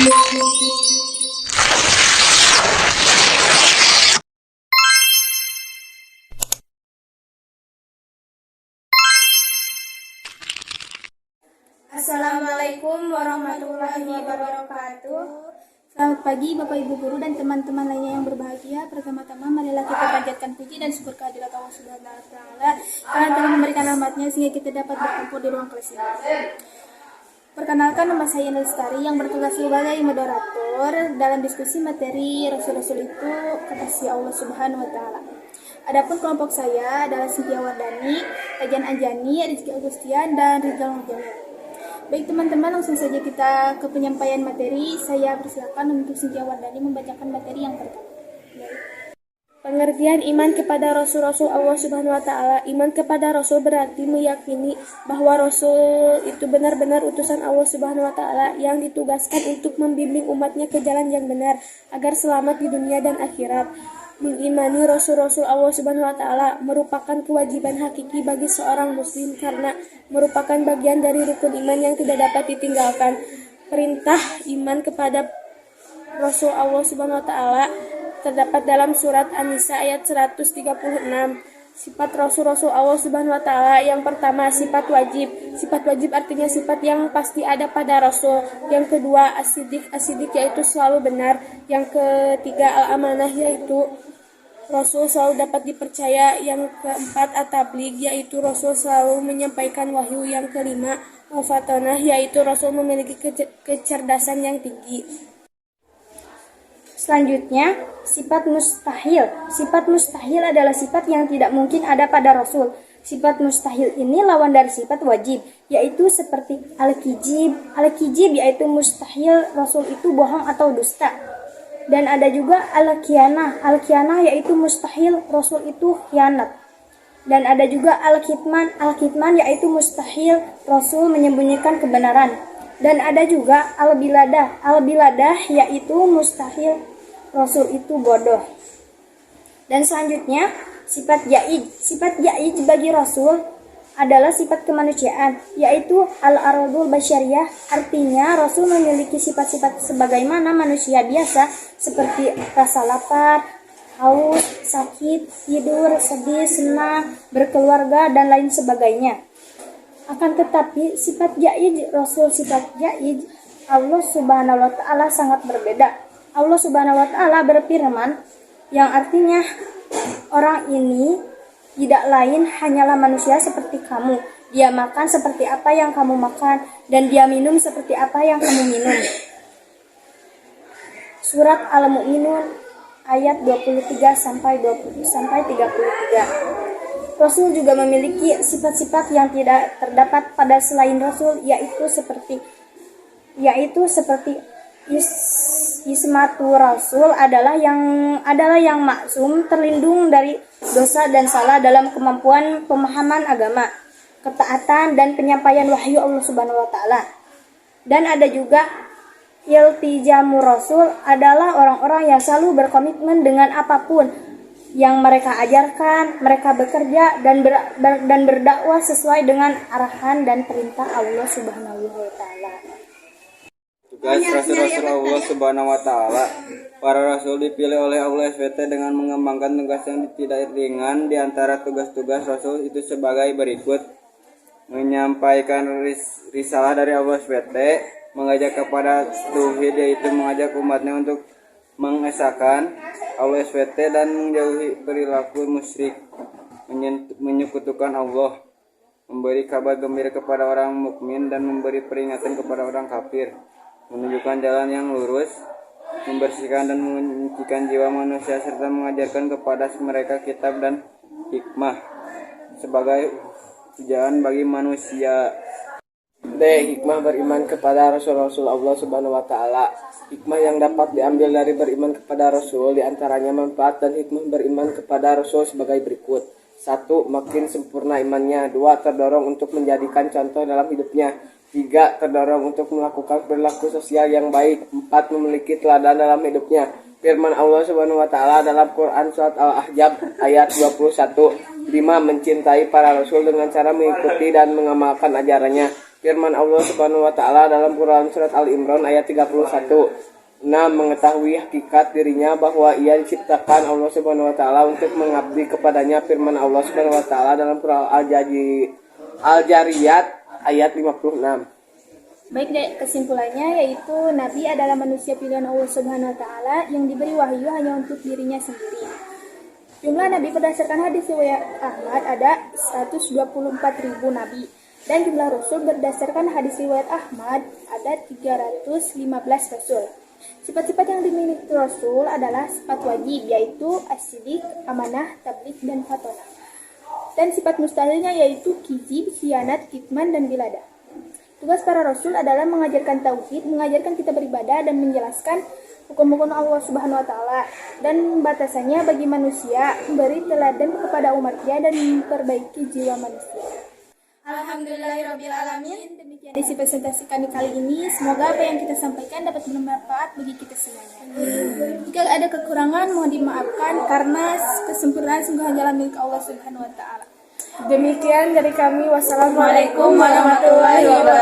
Assalamualaikum warahmatullahi wabarakatuh. Selamat pagi Bapak Ibu Guru dan teman-teman lainnya yang berbahagia. Pertama-tama marilah kita panjatkan puji dan syukur kehadirat Allah Subhanahu wa taala karena telah memberikan rahmat-Nya sehingga kita dapat berkumpul di ruang kelas ini. Perkenalkan, nama saya Lestari yang bertugas sebagai moderator dalam diskusi materi Rasul-Rasul itu kekasih Allah Subhanahu wa taala. Adapun kelompok saya adalah Cynthia Wardani, Ajan Anjani, Rizky Agustian, dan Rizal Mujamil. Baik teman-teman, langsung saja kita ke penyampaian materi. Saya persilakan untuk Cynthia Wardani membacakan materi yang pertama. Pengertian iman kepada Rasul-Rasul Allah Subhanahu wa taala. Iman kepada Rasul berarti meyakini bahwa Rasul itu benar-benar utusan Allah Subhanahu wa taala yang ditugaskan untuk membimbing umatnya ke jalan yang benar agar selamat di dunia dan akhirat. Mengimani Rasul-Rasul Allah Subhanahu wa taala merupakan kewajiban hakiki bagi seorang muslim karena merupakan bagian dari rukun iman yang tidak dapat ditinggalkan. Perintah iman kepada Rasul Allah Subhanahu wa taala terdapat dalam surat An-Nisa ayat 136. Sifat Rasul-Rasul Allah Subhanahu wa taala yang pertama sifat wajib. Sifat wajib artinya sifat yang pasti ada pada Rasul. Yang kedua as-siddiq yaitu selalu benar. Yang ketiga al-amanah yaitu Rasul selalu dapat dipercaya. Yang keempat at-tabligh yaitu Rasul selalu menyampaikan wahyu. Yang kelima al-fatanah yaitu Rasul memiliki kecerdasan yang tinggi. Selanjutnya, sifat mustahil. Sifat mustahil adalah sifat yang tidak mungkin ada pada Rasul. Sifat mustahil ini lawan dari sifat wajib, yaitu seperti al-kijib. Al-kijib yaitu mustahil Rasul itu bohong atau dusta. Dan ada juga al-khianah. Al-khianah yaitu mustahil Rasul itu khianat. Dan ada juga al-kitman. Al-kitman yaitu mustahil Rasul menyembunyikan kebenaran. Dan ada juga al-biladah. Al-biladah yaitu mustahil Rasul itu bodoh. Dan selanjutnya, sifat ja'ij. Sifat ja'ij bagi Rasul adalah sifat kemanusiaan, yaitu al-aradul basyariyah. Artinya, Rasul memiliki sifat-sifat sebagaimana manusia biasa, seperti rasa lapar, haus, sakit, tidur, sedih, senang, berkeluarga, dan lain sebagainya. Akan tetapi, sifat ja'ij Rasul, sifat ja'ij Allah Subhanahu wa taala sangat berbeda. Allah Subhanahu wa taala berfirman yang artinya orang ini tidak lain hanyalah manusia seperti kamu. Dia makan seperti apa yang kamu makan dan dia minum seperti apa yang kamu minum. Surat Al-Mu'minun ayat 23 sampai 33. Rasul juga memiliki sifat-sifat yang tidak terdapat pada selain Rasul, yaitu seperti Ismatu Rasul adalah yang maksum, terlindung dari dosa dan salah dalam kemampuan pemahaman agama, ketaatan dan penyampaian wahyu Allah Subhanahu wa taala. Dan ada juga iltijamu Rasul adalah orang-orang yang selalu berkomitmen dengan apapun yang mereka ajarkan, mereka bekerja dan berdakwah sesuai dengan arahan dan perintah Allah Subhanahu wa taala. Tugas Rasul-Rasul Allah Subhanahu wa taala. Para rasul dipilih oleh Allah SWT dengan mengembangkan tugas yang tidak ringan. Di antara tugas-tugas rasul itu sebagai berikut: menyampaikan risalah dari Allah SWT, mengajak kepada tauhid yaitu mengajak umatnya untuk mengesahkan Allah SWT dan menjauhi perilaku musyrik, menyekutukan Allah, memberi kabar gembira kepada orang mukmin dan memberi peringatan kepada orang kafir, menunjukkan jalan yang lurus, membersihkan dan menyucikan jiwa manusia serta mengajarkan kepada mereka kitab dan hikmah sebagai ujian bagi manusia. Hikmah beriman kepada Rasul-Rasul Allah Subhanahu wa taala. Hikmah yang dapat diambil dari beriman kepada Rasul diantaranya manfaat dan hikmah beriman kepada Rasul sebagai berikut. 1. Makin sempurna imannya. 2. Terdorong untuk menjadikan contoh dalam hidupnya. 3. Terdorong untuk melakukan perilaku sosial yang baik. 4. Memiliki teladan dalam hidupnya. Firman Allah Subhanahu wa taala dalam Quran surat Al-Ahzab ayat 21. 5. Mencintai para rasul dengan cara mengikuti dan mengamalkan ajarannya. Firman Allah Subhanahu wa taala dalam Quran surat Al Imran ayat 31. Mengetahui hakikat dirinya bahwa ia diciptakan Allah Subhanahu wa taala untuk mengabdi kepadanya. Firman Allah Subhanahu wa taala dalam Quran Al-Jariyat ayat 56. Baik, kesimpulannya yaitu Nabi adalah manusia pilihan Allah Subhanahu wa taala yang diberi wahyu hanya untuk dirinya sendiri. Jumlah nabi berdasarkan hadis riwayat Ahmad ada 124.000 nabi dan jumlah rasul berdasarkan hadis riwayat Ahmad ada 315 rasul. Sifat-sifat yang dimiliki rasul adalah sifat wajib yaitu as-sidiq, amanah, tabligh dan fatonah. Dan sifat mustahilnya yaitu kizib, khianat, kitman dan bilada. Tugas para rasul adalah mengajarkan tauhid, mengajarkan kita beribadah dan menjelaskan hukum-hukum Allah Subhanahu wa taala dan batasannya bagi manusia, memberi teladan kepada umatnya dan memperbaiki jiwa manusia. Alhamdulillahirrabbilalamin. Demikian isi presentasi kami kali ini. Semoga apa yang kita sampaikan dapat bermanfaat bagi kita semuanya. Jika ada kekurangan mohon dimaafkan karena kesempurnaan sungguh hanyalah milik Allah Subhanahu wa taala. Demikian dari kami. Wassalamualaikum Waalaikumsalam warahmatullahi wabarakatuh.